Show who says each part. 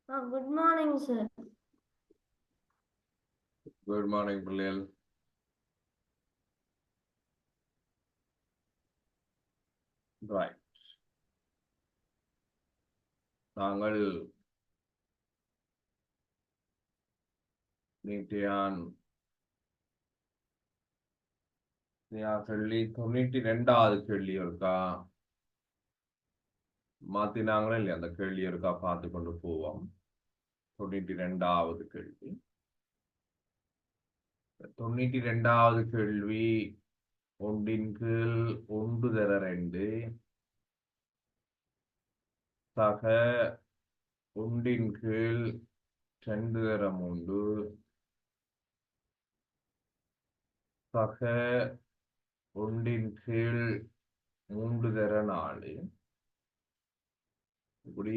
Speaker 1: Good morning, sir.
Speaker 2: Good morning, பிள்ளைகள். Right. நாங்கள் நீட்டியான் கேள்வி 92வது கேள்வி இருக்கா மாத்தினாங்களே இல்லையா? அந்த கேள்வி இருக்கா பார்த்து கொண்டு போவோம். 92வது கேள்வி. 92வது கேள்வி ஒன்றின் கீழ் 1 தர 2 சக ஒன்றின் கீழ் 2 தர 3 சக ஒன்றின் கீழ் 3 தர 4 இப்படி